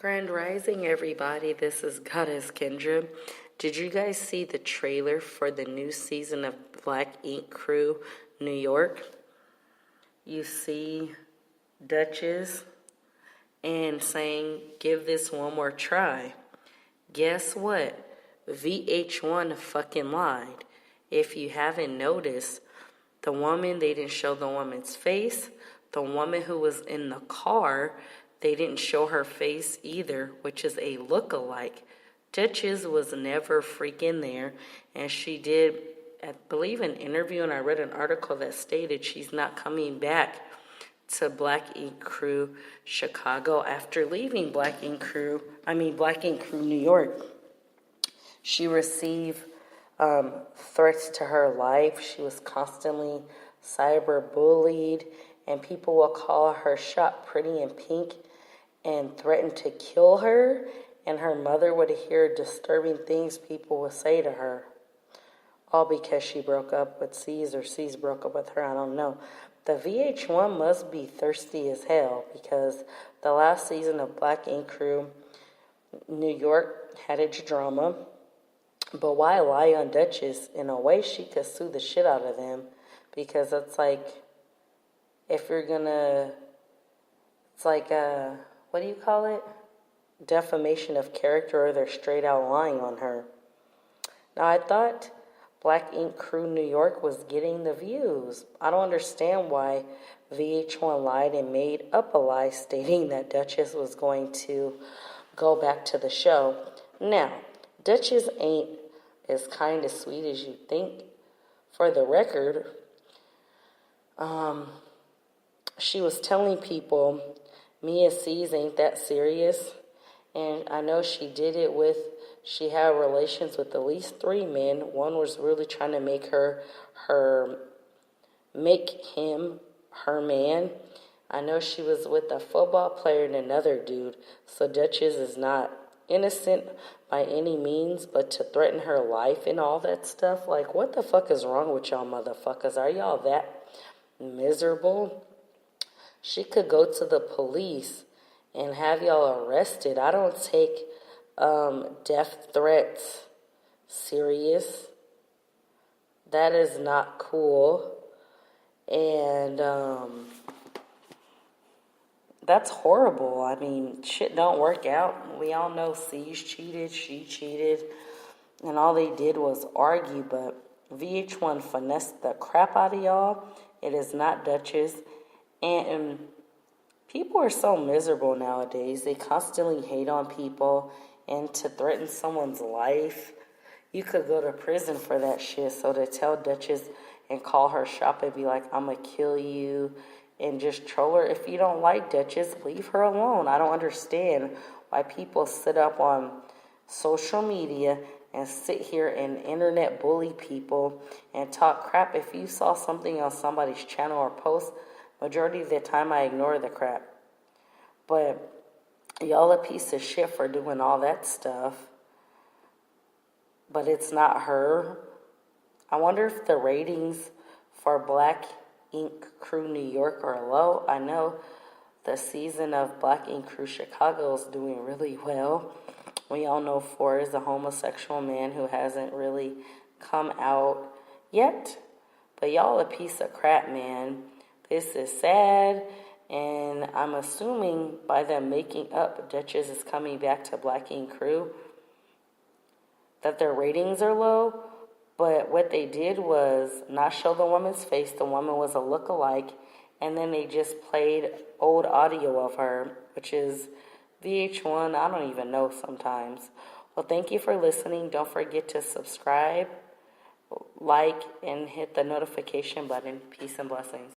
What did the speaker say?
Grand Rising, everybody. This is Goddess Kendra. Did you guys see the trailer for the new season of Black Ink Crew New York? You see Dutchess and saying, give this one more try. Guess what? VH1 fucking lied. If you haven't noticed, the woman, they didn't show the woman's face. The woman who was in the car, they didn't show her face either, which is a look-alike. Dutchess was never freaking there, and she did, I believe, an interview, and I read an article that stated she's not coming back to Black Ink Crew Chicago after leaving Black Ink Crew New York. She received threats to her life. She was constantly cyberbullied, and people will call her shot pretty in pink and threaten to kill her. And her mother would hear disturbing things people would say to her, all because she broke up with C's or C's broke up with her. I don't know. The VH1 must be thirsty as hell, because the last season of Black Ink Crew New York had its drama. But why lie on Dutchess? In a way, she could sue the shit out of them, because it's like, if you're gonna, it's like, what do you call it? Defamation of character, or they're straight out lying on her. Now, I thought Black Ink Crew New York was getting the views. I don't understand why VH1 lied and made up a lie stating that Dutchess was going to go back to the show. Now, Dutchess ain't as kind of sweet as you think. For the record, she was telling people, me and C's ain't that serious. And I know she did it with, she had relations with at least 3 men. One was really trying to make him her man. I know she was with a football player and another dude. So Dutchess is not innocent by any means, but to threaten her life and all that stuff, like, what the fuck is wrong with y'all motherfuckers? Are y'all that miserable? She could go to the police and have y'all arrested. I don't take death threats serious. That is not cool. And that's horrible. I mean, shit don't work out. We all know C's cheated, she cheated, and all they did was argue. But VH1 finessed the crap out of y'all. It is not Dutchess. And people are so miserable nowadays. They constantly hate on people, and to threaten someone's life, you could go to prison for that shit. So to tell Dutchess and call her shop and be like, I'm going to kill you, and just troll her. If you don't like Dutchess, leave her alone. I don't understand why people sit up on social media and sit here and internet bully people and talk crap. If you saw something on somebody's channel or post, majority of the time I ignore the crap. But y'all a piece of shit for doing all that stuff. But it's not her. I wonder if the ratings for Black Ink Crew New York are low. I know the season of Black Ink Crew Chicago is doing really well. We all know Ford is a homosexual man who hasn't really come out yet. But y'all a piece of crap, man. This is sad, and I'm assuming by them making up Dutchess is coming back to Black Ink Crew that their ratings are low. But what they did was not show the woman's face. The woman was a look-alike, and then they just played old audio of her, which is VH1. I don't even know sometimes. Well, thank you for listening. Don't forget to subscribe, like, and hit the notification button. Peace and blessings.